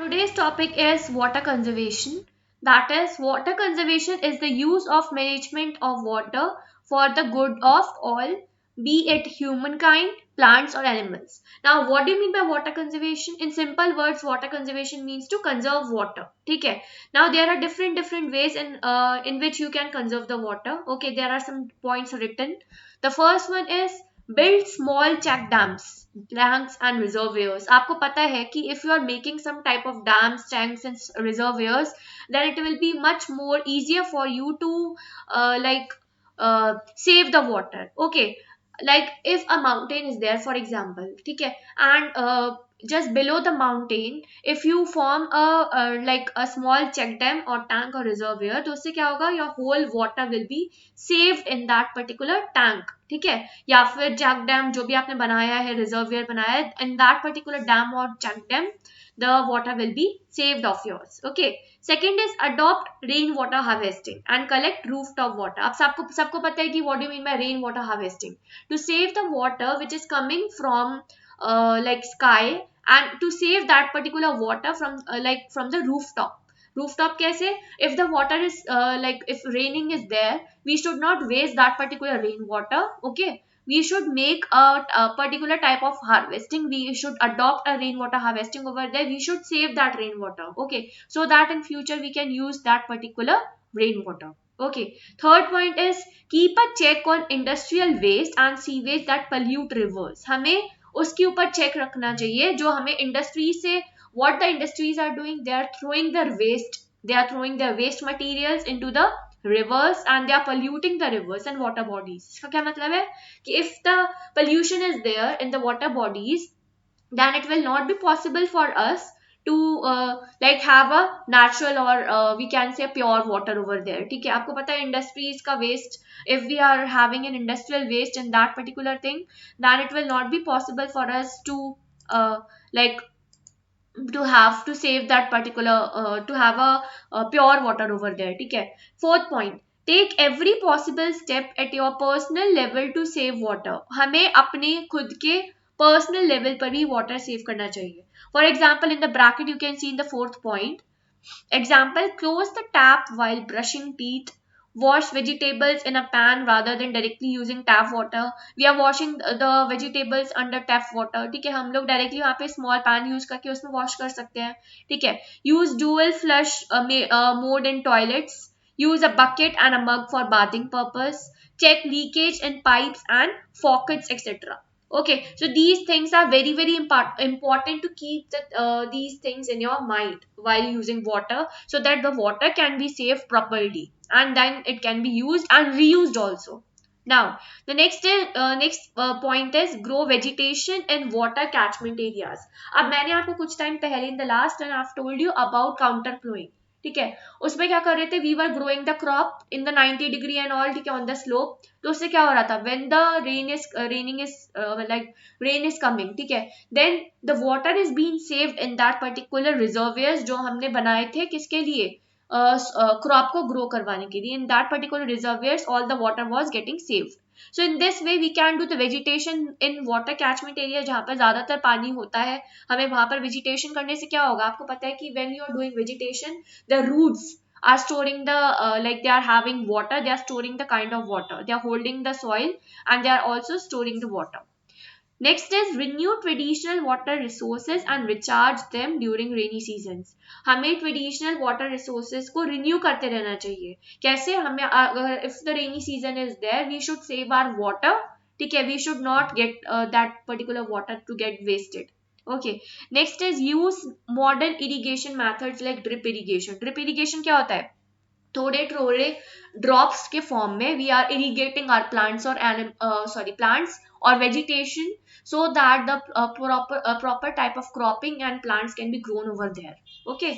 Today's topic is water conservation. That is, water conservation is the use of management of water for the good of all, be it humankind, plants, or animals. Now, what do you mean by water conservation? In simple words, water conservation means to conserve water. Okay. Now, there are different ways in which you can conserve the water. Okay, there are some points written. The first one is build small check dams, tanks and reservoirs. आपको पता है कि if you are making some type of dams, tanks and reservoirs, then it will be much more easier for you to save the water. Okay, like if a mountain is there, for example, ठीक है, and just below the mountain if you form a small check dam or tank or reservoir, तो उससे क्या होगा, your whole water will be saved in that particular tank. ठीक है, या फिर check dam जो भी आपने बनाया है, reservoir बनाया है, in that particular dam or check dam the water will be saved of yours. Okay, second is adopt rainwater harvesting and collect rooftop water. अब सबको पता है कि what do you mean by rainwater harvesting? To save the water which is coming from sky, and to save that particular water from the rooftop कैसे? If the water is if raining is there, we should not waste that particular rainwater. Okay, we should make a particular type of harvesting. We should adopt a rainwater harvesting over there. We should save that rainwater. Okay, so that in future we can use that particular rainwater. Okay, third point is keep a check on industrial waste and sewage that pollute rivers. हमें उसके ऊपर check रखना चाहिए जो हमें industry से, what the industries are doing, they are throwing their waste materials into the rivers and they are polluting the rivers and water bodies. इसका क्या मतलब है कि if the pollution is there in the water bodies, then it will not be possible for us to have a natural or we can say pure water over there. ठीक है, आपको पता है इंडस्ट्रीज का waste, if we are having an industrial waste in that particular thing, then it will not be possible for us to uh, like to have to save that particular to have a pure water over there. ठीक है, fourth point, take every possible step at your personal level to save water. हमें अपने खुद के personal level पर भी water save करना चाहिए. For example in the bracket you can see in the fourth point, example, close the tap while brushing teeth, wash vegetables in a pan rather than directly using tap water. We are washing the vegetables under tap water. ठीक है, हम लोग directly वहाँ पे small pan use करके उसमें wash कर सकते हैं. ठीक है, use dual flush mode in toilets, use a bucket and a mug for bathing purpose, check leakage in pipes and faucets, etc. Okay, so these things are very important to keep these things in your mind while using water, so that the water can be saved properly and then it can be used and reused also. Now the next point is grow vegetation in water catchment areas. अब मैंने आपको कुछ time पहले in the last and I've told you about counter flowing. ठीक है, उसमें क्या कर रहे थे, we were growing the crop in the 90 degree and all. ठीक है, ऑन द स्लोप. तो उससे क्या हो रहा था, when the rain is coming, ठीक है, then the water is being saved in that particular reservoirs जो हमने बनाए थे किसके लिए, क्रॉप को ग्रो करवाने के लिए. In that particular reservoirs all the water was getting saved. So in this way we can do the vegetation in water catchment area जहाँ पर ज्यादातर पानी होता है. हमें वहां पर vegetation करने से क्या होगा, आपको पता है कि when you are doing vegetation, the roots are storing the they are having water, they are storing the kind of water, they are holding the soil and they are also storing the water. Next is renew traditional water resources and recharge them during rainy seasons. हमें traditional water resources को renew करते रहना चाहिए. कैसे, हमें अगर if the rainy season is there, we should save our water. ठीक है, we should not get that particular water to get wasted. Okay, next is use modern irrigation methods like drip irrigation. Drip irrigation क्या होता है, थोड़े थोड़े drops के form में we are irrigating our plants और प्लांट्स और vegetation, so that the proper type of cropping and plants can be grown over there. Okay,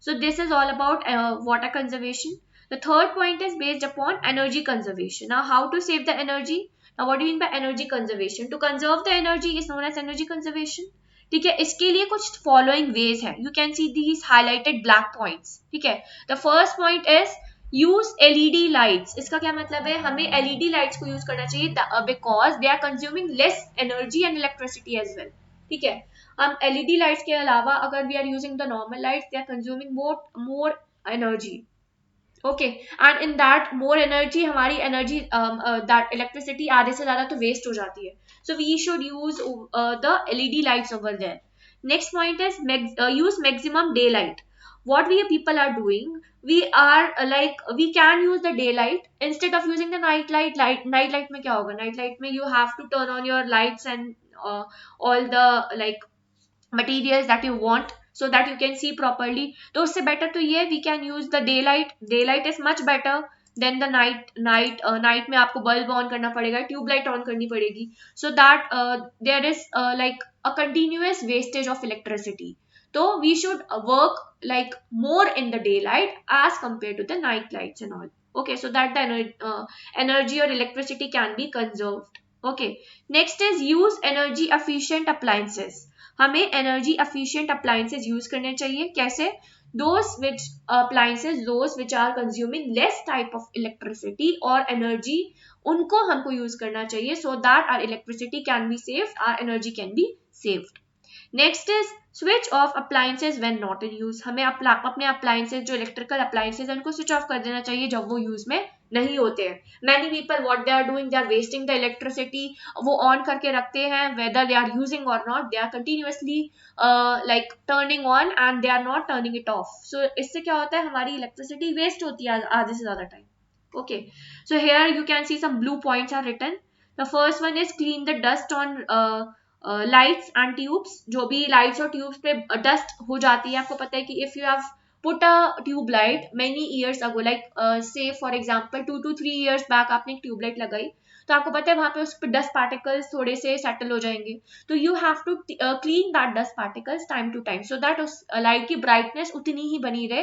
so this is all about water conservation. The third point is based upon energy conservation. Now how to save the energy? Now what do you mean by energy conservation? To conserve the energy is known as energy conservation. ठीक है, इसके लिए कुछ following veg है. You can see these highlighted black points. ठीक है, the first point is use LED lights. इसका क्या मतलब है, हमें एलईडी लाइट्स को यूज करना चाहिए because they are consuming less energy and electricity as well. ठीक है, हम एलईडी लाइट्स के अलावा अगर we are using the normal lights, they are consuming more energy. Okay, and in that more energy, हमारी एनर्जी दैट इलेक्ट्रिसिटी आधे से ज्यादा तो वेस्ट हो जाती है. So we should use the LED lights over there. Next point is use maximum daylight. What we people are doing, we are we can use the daylight instead of using the night light. Night light में क्या होगा? Night light में you have to turn on your lights and all the like materials that you want so that you can see properly. तो उससे better तो ये we can use the daylight. Daylight is much better than the night में आपको bulb on करना पड़ेगा, tube light on करनी पड़ेगी, so that there is like a continuous wastage of electricity. So we should work like more in the daylight as compared to the night lights and all. Okay, so that the energy or electricity can be conserved. Okay, next is use energy efficient appliances. हमें energy efficient appliances use करने चाहिए. कैसे? those which are consuming less type of electricity or energy, उनको हमको use करना चाहिए so that our electricity can be saved, our energy can be saved. Next is switch off appliances when not in use. हमें अपने appliances, जो electrical appliances है, उनको switch off कर देना चाहिए जब वो यूज में नहीं होते हैं. Many people what they are doing, they are wasting the electricity. वो ऑन करके रखते हैं वेदर दे आर यूजिंग और not, they are continuously like turning on and they are not turning it off. So इससे क्या होता है, हमारी इलेक्ट्रिसिटी वेस्ट होती है आधे से ज्यादा time. Okay, so here you can see some blue points are written. The first one is clean the dust on lights and tubes. जो भी लाइट्स और ट्यूब्स पे डस्ट हो जाती है, आपको पता है कि if you have put a tube light many years ago, like say for example 2 to 3 years back आपने एक ट्यूब लाइट लगाई, तो आपको पता है वहां पे उस पर डस्ट पार्टिकल्स थोड़े से सेटल हो जाएंगे. तो you have to clean that dust particles time to time so that उस लाइट की ब्राइटनेस उतनी ही बनी रहे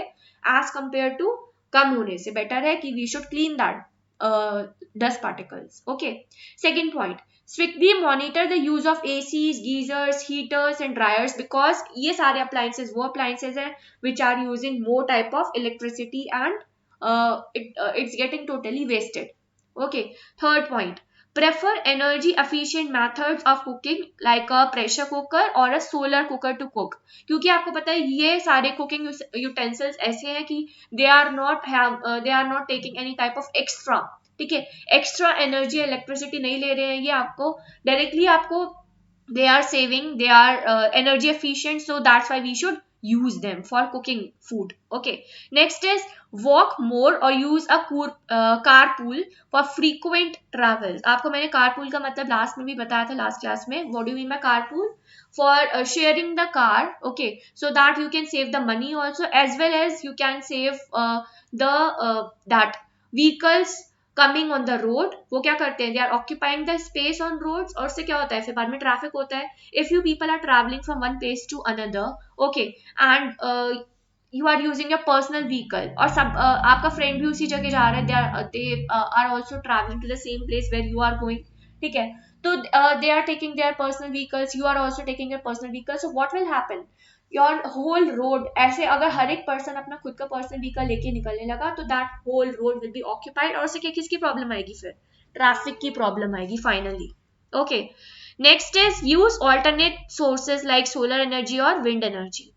एज कंपेयर टू कम होने से. बेटर है कि we should clean that dust particles. Okay, second point, strictly monitor the use of ACs, geysers, heaters and dryers, because ये सारे appliances वो appliances हैं which are using more type of electricity and it's getting totally wasted. Okay, third point, prefer energy efficient methods of cooking like a pressure cooker or a solar cooker to cook. क्योंकि आपको पता है ये सारे cooking utensils ऐसे हैं कि they are not taking any type of extra, ठीक है, एक्स्ट्रा एनर्जी इलेक्ट्रिसिटी नहीं ले रहे हैं, ये आपको डायरेक्टली आपको they are saving, they are energy efficient, so that's why we should use them for cooking food. Okay, next is walk more or use a carpool for frequent travels. आपको मैंने carpool का मतलब last में भी बताया था, last class में. what do you mean by carpool? For sharing the car, okay, so that you can save the money also, as well as you can save the that vehicles coming on the road. वो क्या करते हैं, they are occupying the space on roads, और उससे क्या होता है, फिर बाद में ट्रैफिक होता है. If you people are travelling from one place to another, okay, and you are using your personal vehicle, और सब आपका फ्रेंड भी उसी जगह जा रहा है, they are also travelling to the same place where you are going, ठीक है, तो they are taking their personal vehicles, you are also taking your personal vehicle. So what will happen, your whole road, ऐसे अगर हर एक person अपना खुद का personal vehicle लेके निकलने लगा तो that whole road will be occupied, और उससे किसकी प्रॉब्लम आएगी, फिर ट्रैफिक की प्रॉब्लम आएगी finally. Okay, next is use alternate sources like solar energy और wind energy.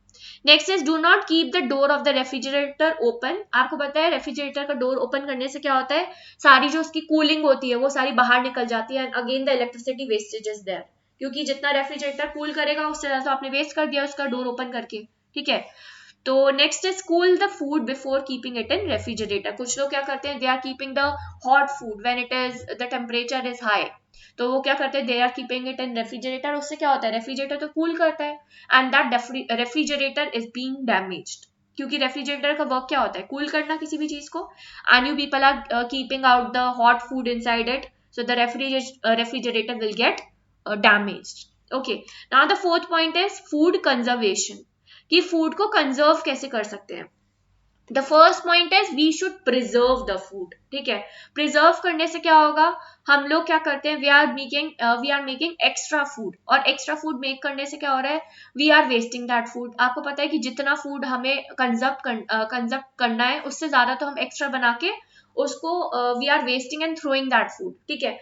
Next is do not keep the door of the refrigerator open. आपको पता है रेफ्रिजरेटर का डोर ओपन करने से क्या होता है, सारी जो उसकी कूलिंग होती है वो सारी बाहर निकल जाती है, and again the electricity wastage is there, क्योंकि जितना रेफ्रिजरेटर कूल करेगा उससे ज्यादा तो आपने वेस्ट कर दिया उसका डोर ओपन करके, ठीक है. तो next is cool the food before keeping it in refrigerator. कुछ लोग क्या करते हैं, they are keeping the hot food when it is the temperature is high, तो वो क्या करते हैं, they are keeping it in refrigerator. उससे क्या होता है, रेफ्रिजरेटर तो कूल करता है and that refrigerator is being damaged, क्योंकि रेफ्रिजरेटर का वर्क क्या होता है, कूल करना किसी भी चीज को, and you people are keeping out the hot food inside it, so the refrigerator will get damaged. Okay, now the fourth point is food conservation, कि फूड को कंजर्व कैसे कर सकते हैं. The first point is we should preserve the food, ठीक है. Preserve करने से क्या होगा, हम लोग क्या करते हैं, we are making extra food, और एक्स्ट्रा फूड मेक करने से क्या हो रहा है, we are wasting that food. आपको पता है कि जितना फूड हमें कंजर्व करना है उससे ज्यादा तो हम एक्स्ट्रा बना के उसको we are wasting and throwing that food, ठीक है.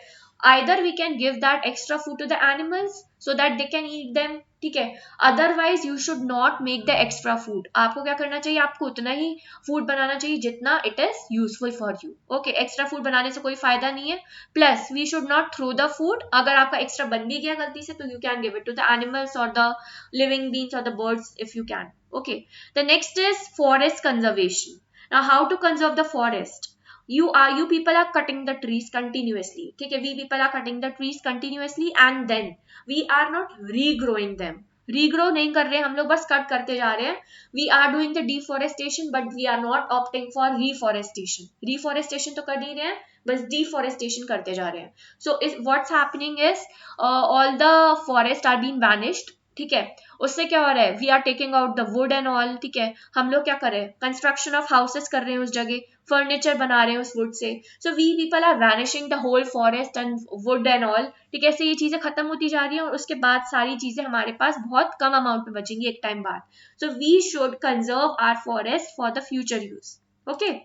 Either we can give that extra food to the animals so that they can eat them, ठीक है, otherwise you should not make the extra food. आपको क्या करना चाहिए, आपको उतना ही फूड बनाना चाहिए जितना it is useful for you. Okay, extra food बनाने से कोई फायदा नहीं है। Plus we should not throw the food, अगर आपका एक्स्ट्रा बन भी गया गलती से तो you can give it to the animals और द लिविंग बींग्स और the birds if you can. Okay, the next is forest conservation. Now how to conserve the forest? you people are cutting the trees continuously, ठीक है, we people are cutting the trees continuously and then we are not regrowing them। Regrow नहीं कर रहे हम लोग, बस cut करते जा रहे हैं। We are doing the deforestation but we are not opting for reforestation. Reforestation तो कर नहीं रहे हैं, बस डिफॉरेस्टेशन करते जा रहे हैं। So is what's happening is all the forest are being vanished, ठीक है। उससे क्या हो रहा है, we are taking out the wood and all, ठीक है। हम लोग क्या कर रहे हैं, कंस्ट्रक्शन ऑफ हाउसेस कर रहे हैं उस जगह, फर्नीचर बना रहे हैं उस वुड से। So we people are vanishing the whole forest and wood and all, ठीक है। ऐसे ये चीजें खत्म होती जा रही है और उसके बाद सारी चीजें हमारे पास बहुत कम अमाउंट में बचेंगी एक टाइम बाद। So we should conserve our forest for the future use. Okay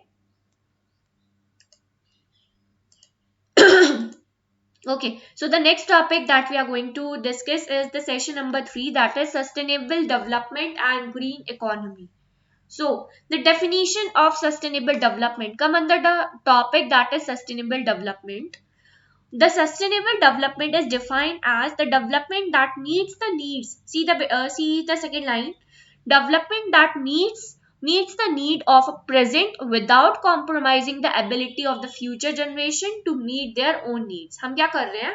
Okay, so the next topic that we are going to discuss is the session number 3, that is sustainable development and green economy. So the definition of sustainable development come under the topic that is sustainable development. The sustainable development is defined as the development that meets the needs. See the second line. Development that meets the need of a present without compromising the ability of the future generation to meet their own needs। हम क्या कर रहे हैं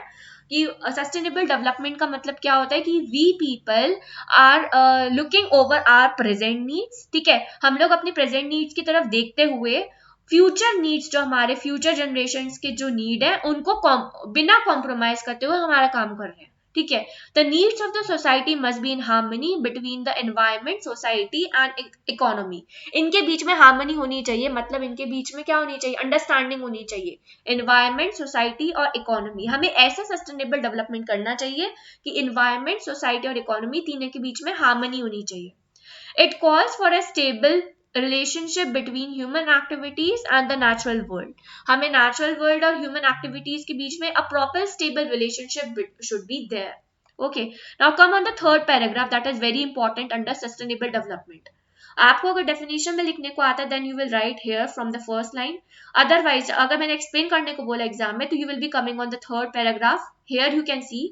कि sustainable development का मतलब क्या होता है कि we people are looking over our present needs, ठीक है। हम लोग अपने प्रेजेंट नीड्स की तरफ देखते हुए फ्यूचर नीड्स, जो हमारे फ्यूचर जनरेशन के जो नीड है उनको बिना कॉम्प्रोमाइज करते हुए हमारा काम कर रहे हैं, ठीक है। The needs of the society must be in harmony between the environment, society and economy. इनके बीच में हार्मनी होनी चाहिए, मतलब इनके बीच में क्या होनी चाहिए, अंडरस्टैंडिंग होनी चाहिए। एनवायरमेंट, सोसाइटी और इकोनॉमी, हमें ऐसा सस्टेनेबल डेवलपमेंट करना चाहिए कि एनवायरमेंट, सोसाइटी और इकोनॉमी तीनों के बीच में हार्मनी होनी चाहिए। It calls for a stable relationship between human activities and the natural world. हमें नेचुरल वर्ल्ड और ह्यूमन एक्टिविटीज के बीच में a proper stable relationship should be there. Okay, now come on the third paragraph that is very important under sustainable development. आपको अगर definition में लिखने को आता है then you will write here from the first line. Otherwise अगर मैंने explain करने को बोला एग्जाम में तो you will be coming on the third paragraph. Here you can see,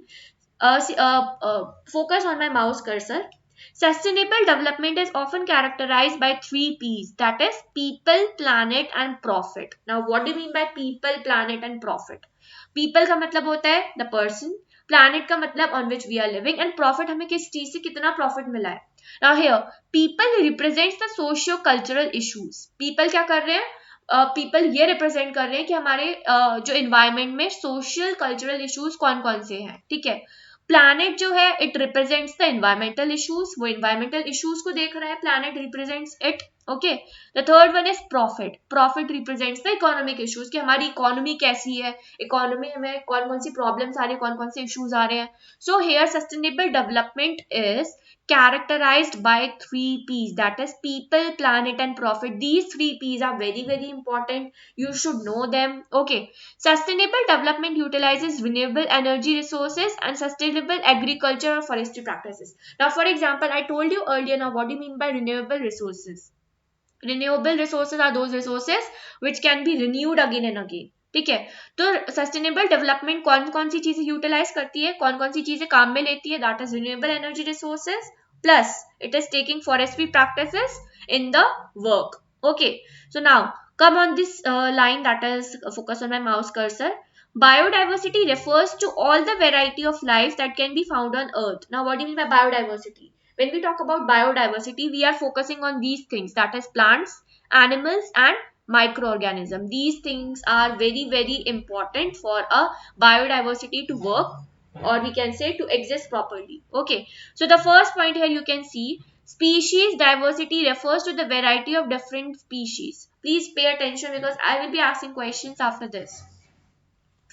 focus on my mouse cursor. Sustainable development is often characterized by 3 P's, that is people, planet and profit. Now what do you mean by people, planet and profit? People का मतलब होता है the person, planet का मतलब on which we are living and profit हमें किस चीज से कितना profit मिला है। Now here people represents the socio-cultural issues. People क्या कर रहे हैं, पीपल ये रिप्रेजेंट कर रहे हैं कि हमारे जो इन्वायरमेंट में सोशल कल्चरल इश्यूज कौन कौन से हैं, ठीक है। प्लैनेट जो है it represents the environmental issues, वो इन्वायरमेंटल इश्यूज को देख रहा है, planet represents it. Okay, the third one is profit. Profit represents the economic issues कि हमारी इकोनॉमी कैसी है, इकोनॉमी में कौन कौन सी प्रॉब्लम्स आ रही है, कौन कौन से इश्यूज आ रहे हैं। So here sustainable development is characterized by 3 P's, that is people, planet and profit. These 3 P's are very very important, you should know them. Okay, sustainable development utilizes renewable energy resources and sustainable agriculture or forestry practices. Now for example, I told you earlier, now what do you mean by renewable resources? Renewable resources are those resources which can be renewed again and again, ठीक है। तो sustainable development कौन कौन सी चीजें utilise करती है, कौन कौन सी चीजें काम में लेती है, that is renewable energy resources plus it is taking forestry practices in the work. Okay, so now come on this line that is focus on my mouse cursor. Biodiversity refers to all the variety of life that can be found on earth. Now what do you mean by biodiversity? When we talk about biodiversity, we are focusing on these things, that is plants, animals and microorganism. These things are very very important for a biodiversity to work, or we can say to exist properly. Okay, so the first point here you can see, species diversity refers to the variety of different species. Please pay attention because I will be asking questions after this.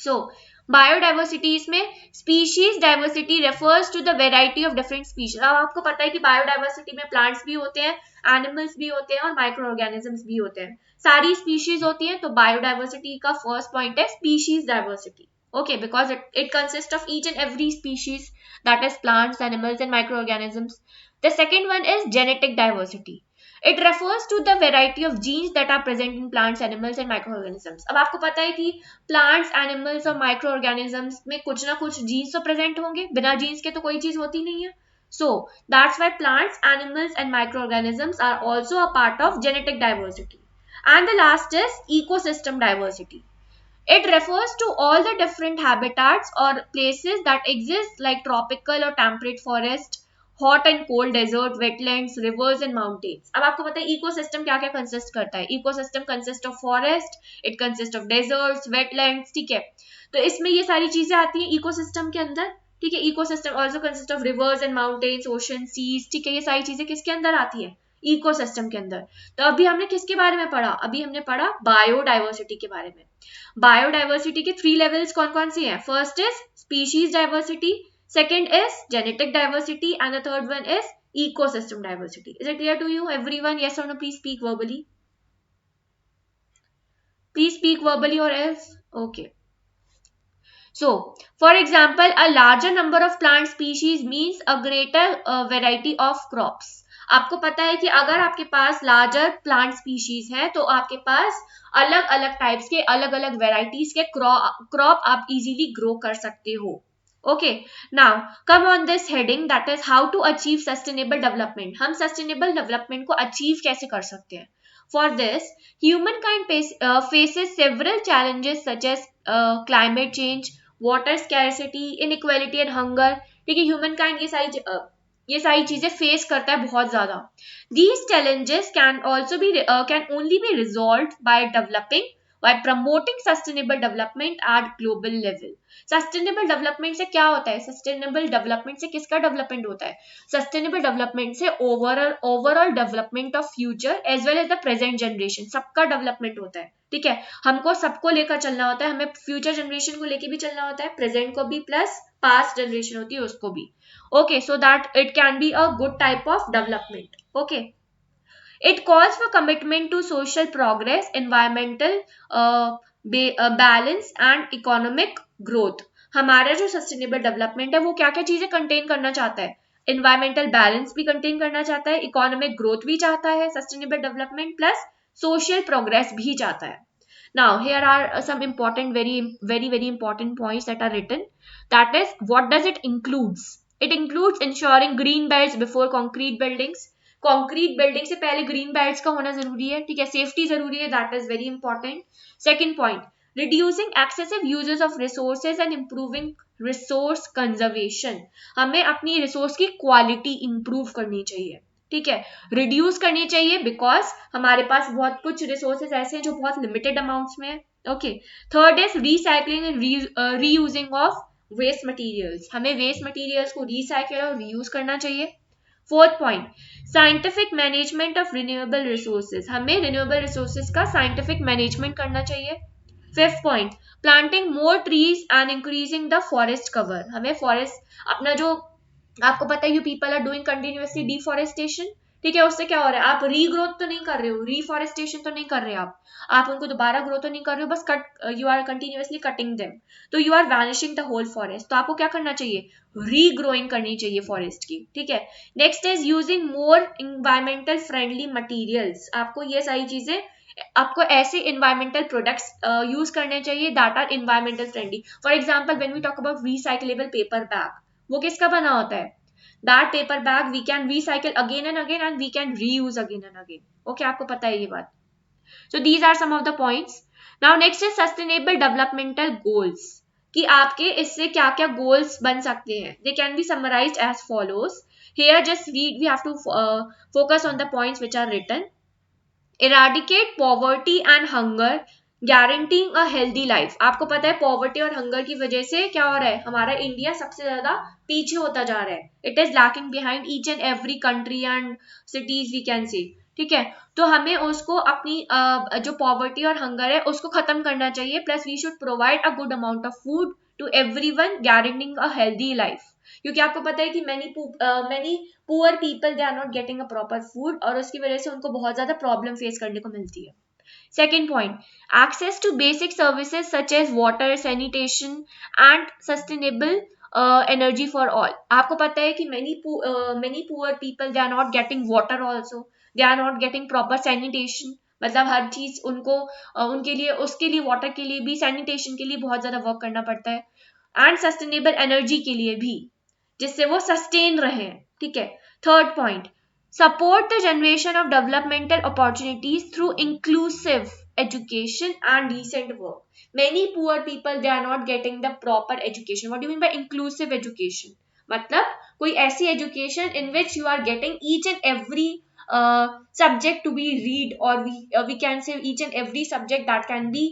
So biodiversity, इसमें species diversity refers to the variety of different species. अब आपको पता है कि biodiversity में plants भी होते हैं, एनिमल्स भी होते हैं और माइक्रो ऑर्गेनिजम्स भी होते हैं, सारी स्पीशीज होती हैं। तो बायोडाइवर्सिटी का फर्स्ट पॉइंट है species diversity. Okay, because it consists of each and every species, that is plants, animals and microorganisms. The second one is genetic diversity. It refers to the variety of genes that are present in plants, animals and microorganisms. अब आपको पता है कि plants, animals और microorganisms में कुछ ना कुछ genes तो present होंगे, बिना genes के तो कोई चीज होती नहीं है. So that's why plants, animals and microorganisms are also a part of genetic diversity. And the last is ecosystem diversity. It refers to all the different habitats or places that exist like tropical or temperate forest, hot and cold desert, wetlands, rivers and mountains. अब आपको पता है ecosystem क्या क्या consist करता है. Ecosystem consist of forest, it consist of desserts, wetlands, ठीक है. तो इसमें ये सारी चीजें आती हैं इकोसिस्टम के अंदर, ठीक है. Ecosystem also consist of rivers and mountains, ocean, seas, ठीक है. ये सारी चीजें किसके अंदर आती है? इकोसिस्टम के अंदर. तो अभी हमने किसके बारे में पढ़ा? अभी हमने पढ़ा बायोडाइवर्सिटी के बारे में. बायोडाइवर्सिटी के 3 लेवल्स कौन कौन से हैं? First is species diversity, second is genetic diversity and the third one is ecosystem diversity. Is it clear to you everyone? Yes or no? Please speak verbally. Please speak verbally or else. Okay. So, for example, a larger number of plant species means a greater variety of crops. आपको पता है कि अगर आपके पास larger plant species है तो आपके पास अलग अलग टाइप्स के अलग अलग वेराइटीज के क्रॉप आप इजीली ग्रो कर सकते हो. Okay, now come on this heading, that is how to achieve sustainable development. हम सस्टेनेबल डेवलपमेंट को अचीव कैसे कर सकते हैं? For this humankind faces several challenges such as climate change, water scarcity, inequality and hunger. ठीक है, human kind ये सारी चीजें फेस करता है बहुत ज्यादा. These challenges can also be can only be resolve by developing by promoting sustainable development at global level. Sustainable development से क्या होता है? सस्टेनेबल डेवलपमेंट से किसका डेवलपमेंट होता है? सस्टेनेबल डेवलपमेंट से overall development of future as well as the present generation, सबका डेवलपमेंट होता है. ठीक है, हमको सबको लेकर चलना होता है, हमें फ्यूचर जनरेशन को लेकर भी चलना होता है, प्रेजेंट को भी प्लस पास्ट जनरेशन होती है उसको भी. Okay, so that it can be a good type of development. Okay, it calls for commitment to social progress, environmental balance and economic growth. हमारा जो सस्टेनेबल डेवलपमेंट है वो क्या क्या चीजें कंटेन करना चाहता है? एनवायरमेंटल बैलेंस भी कंटेन करना चाहता है, इकोनॉमिक ग्रोथ भी चाहता है sustainable development, plus social progress भी चाहता है. Now here are some important very important points that are written. That is, what does it includes? It includes ensuring green belts before concrete buildings. Concrete building से पहले green belts का होना जरूरी है. ठीक है, सेफ्टी जरूरी है, that is very important. Second point, reducing excessive uses of resources and improving resource conservation. हमें अपनी रिसोर्स की क्वालिटी इंप्रूव करनी चाहिए. ठीक है, रिड्यूस करनी चाहिए बिकॉज हमारे पास बहुत कुछ रिसोर्सेज ऐसे हैं जो बहुत लिमिटेड अमाउंट्स में है. Okay, third is recycling and reusing of waste materials. हमें वेस्ट मटेरियल्स को रिसाइकिल और रीयूज करना चाहिए. Fourth point, scientific management of renewable resources. हमें रिन्यूएबल रिसोर्सेज का साइंटिफिक मैनेजमेंट करना चाहिए. Fifth point, planting more trees and increasing the forest cover. हमें फॉरेस्ट अपना जो आपको पता है you people are doing continuously deforestation. ठीक है, उससे क्या हो रहा है? आप रीग्रोथ तो नहीं कर रहे हो, रिफॉरेस्टेशन तो नहीं कर रहे आप उनको दोबारा ग्रो तो नहीं कर रहे हो, बस you are continuously cutting them, तो you are vanishing the whole forest. तो आपको क्या करना चाहिए? रीग्रोइंग करनी चाहिए फॉरेस्ट की. ठीक है, next is using more environmental friendly materials. आपको ये सारी चीजें, आपको ऐसे इन्वायरमेंटल प्रोडक्ट्स यूज करने चाहिए that are environmental friendly. For example, when we talk about recyclable paper bag, वो किसका बना होता है? That paper bag we can recycle again and we can reuse again and again. Okay, आपको पता है ये बात. So these are some of the points. Now next is sustainable developmental goals. कि आपके इससे क्या क्या goals बन सकते हैं. They can be summarized as follows. Here just read, we have to focus on the points which are written. Eradicate poverty and hunger, guaranteeing a healthy life. आपको पता है पॉवर्टी और हंगर की वजह से क्या हो रहा है? हमारा इंडिया सबसे ज्यादा पीछे होता जा रहा है. It is lacking behind each and every country and cities we can see. ठीक है, तो हमें उसको अपनी जो पॉवर्टी और हंगर है उसको खत्म करना चाहिए. Plus we should provide a good amount of food to everyone, guaranteeing a healthy life. क्योंकि आपको पता है कि many poor people they are not getting a proper food और उसकी वजह से उनको बहुत ज्यादा प्रॉब्लम फेस करने को मिलती है. Second point, access to basic services such as water, sanitation and sustainable energy for all. आपको पता है कि many poor people they are not getting water also, they are not getting proper sanitation. मतलब हर चीज उनको उनके लिए उसके लिए वाटर के लिए भी सैनिटेशन के लिए बहुत ज्यादा वर्क करना पड़ता है एंड सस्टेनेबल एनर्जी के लिए भी जिससे वो सस्टेन रहे. ठीक है. Third point, support the generation of developmental opportunities through inclusive education and decent work. Many poor people they are not getting the proper education. What do you mean by inclusive education? मतलब कोई ऐसी education in which you are getting each and every subject to be read, or we can say each and every subject that can be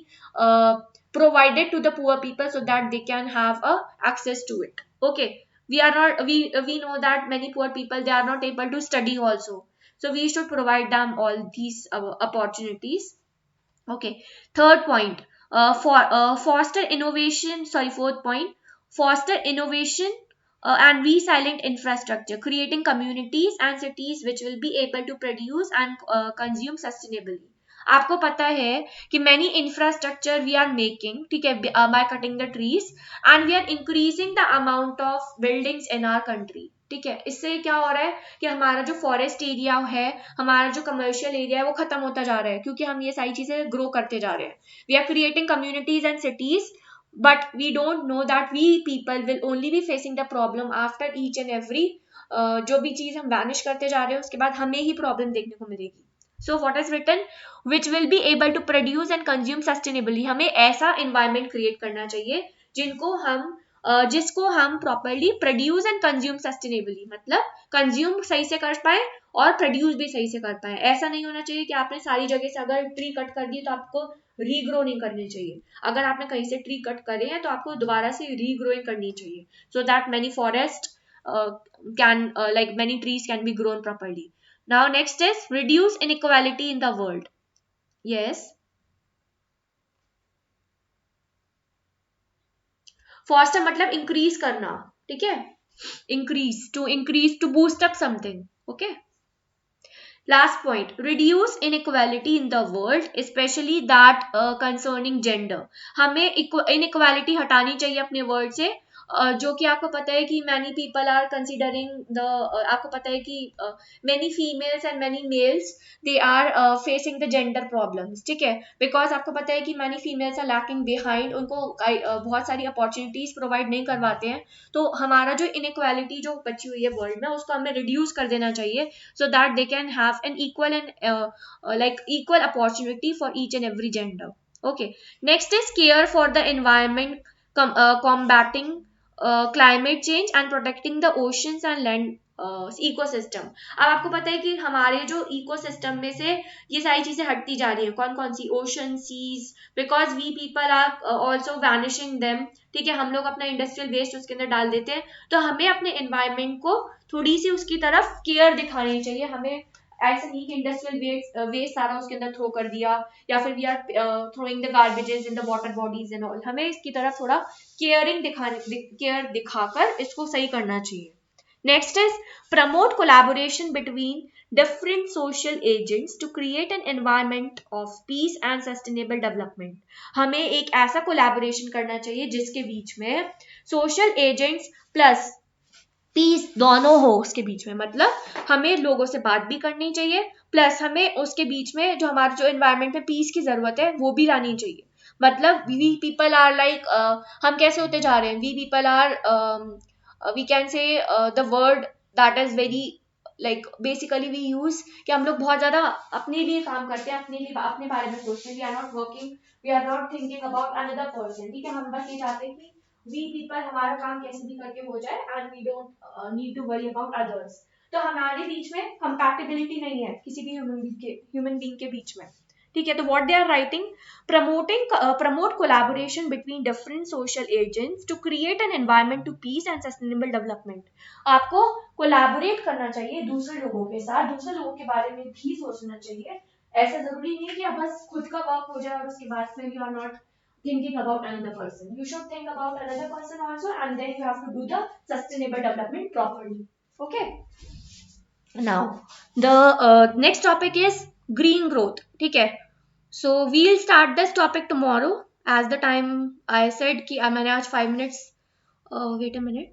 provided to the poor people so that they can have a access to it. Okay, we are not we know that many poor people they are not able to study also, so we should provide them all these opportunities. Okay. Third point, foster innovation, sorry, fourth point, foster innovation and resilient infrastructure, creating communities and cities which will be able to produce and consume sustainably. आपको पता है कि many infrastructure we are making, ठीक है, by cutting the trees and we are increasing the amount of buildings in our country. ठीक है, इससे क्या हो रहा है कि हमारा जो फॉरेस्ट एरिया है, हमारा जो कमर्शियल एरिया है वो खत्म होता जा रहा है क्योंकि हम ये सारी चीजें ग्रो करते जा रहे हैं. We are creating communities and cities, but we don't know that we people will only be facing the problem after each and every जो भी चीज हम वैनिश करते जा रहे हैं उसके बाद हमें ही प्रॉब्लम देखने को मिलेगी. So what is written, which will be able to produce and consume sustainably. हमें ऐसा environment create करना चाहिए जिसको हम properly produce and consume sustainably, मतलब consume सही से कर पाए और produce भी सही से कर पाए. ऐसा नहीं होना चाहिए कि आपने सारी जगह से अगर ट्री कट कर दी तो आपको रीग्रो नहीं करनी चाहिए. अगर आपने कहीं से ट्री कट करे हैं तो आपको दोबारा से रीग्रोइंग करनी चाहिए, so that many forest can like many trees can be grown properly. Now next is reduce inequality in the world. Yes. Foster मतलब increase करना. ठीक है, increase to boost up something. Okay. Last point, reduce inequality in the world, especially that concerning gender. हमें inequality हटानी चाहिए अपने world से, जो कि आपको पता है कि many people are considering the आपको पता है कि many females and many males they are facing the gender problems. ठीक है, because आपको पता है कि many females are lacking behind, उनको बहुत सारी opportunities provide नहीं करवाते हैं. तो हमारा जो inequality जो बची हुई है वर्ल्ड में उसको हमें reduce कर देना चाहिए so that they can have an equal and like equal opportunity for each and every gender. Okay, next is care for the environment, combating climate change and protecting the oceans and land ecosystem. अब आपको पता है कि हमारे जो ecosystem में से ये सारी चीजें हटती जा रही हैं. कौन कौन सी? Ocean, seas, because we people are also vanishing them. ठीक है, हम लोग अपना इंडस्ट्रियल वेस्ट उसके अंदर डाल देते हैं. तो हमें अपने एनवायरमेंट को थोड़ी सी उसकी तरफ केयर दिखानी चाहिए. हमें ऐसा नहीं कि इंडस्ट्रियल वेस्ट सारा उसके अंदर थ्रो कर दिया या फिर we are throwing the garbages in the water bodies and all. हमें इसकी तरफ थोड़ा केयर दिखाकर इसको सही करना चाहिए. Next is promote collaboration between different social agents to create an environment of peace and sustainable development. हमें एक ऐसा collaboration करना चाहिए जिसके बीच में social agents plus पीस दोनों हो उसके बीच में. मतलब हमें लोगों से बात भी करनी चाहिए प्लस हमें उसके बीच में जो हमारे जो एनवायरनमेंट में पीस की जरूरत है वो भी लानी चाहिए. मतलब वी पीपल आर लाइक हम कैसे होते जा रहे हैं, we people are we can say the word that is very like basically we use कि हम लोग बहुत ज्यादा अपने लिए काम करते हैं, अपने लिए अपने बारे में सोचते हैं. We are not working, we are not thinking about another person. ठीक है, हम बस ये चाहते हैं कि वी पीपल हमारा काम कैसे भी करके हो जाए and we don't need to worry about others. तो हमारे बीच में कंपैटिबिलिटी नहीं है किसी भी ह्यूमन बीइंग के बीच में. ठीक है, तो what they are writing, promote collaboration between different social agents to create an environment to peace and sustainable development. आपको कोलैबोरेट करना चाहिए दूसरे लोगों के साथ, दूसरे लोगों के बारे में भी सोचना चाहिए. ऐसा जरूरी नहीं है कि आप बस खुद का वर्क हो जाए और उसके बाद फिर you are not thinking about another person. You should think about another person also and then you have to do the sustainable development properly. Okay. Now the next topic is green growth. ठीक है, So we'll start this topic tomorrow as the time I said कि मैंने आज 5 minutes wait a minute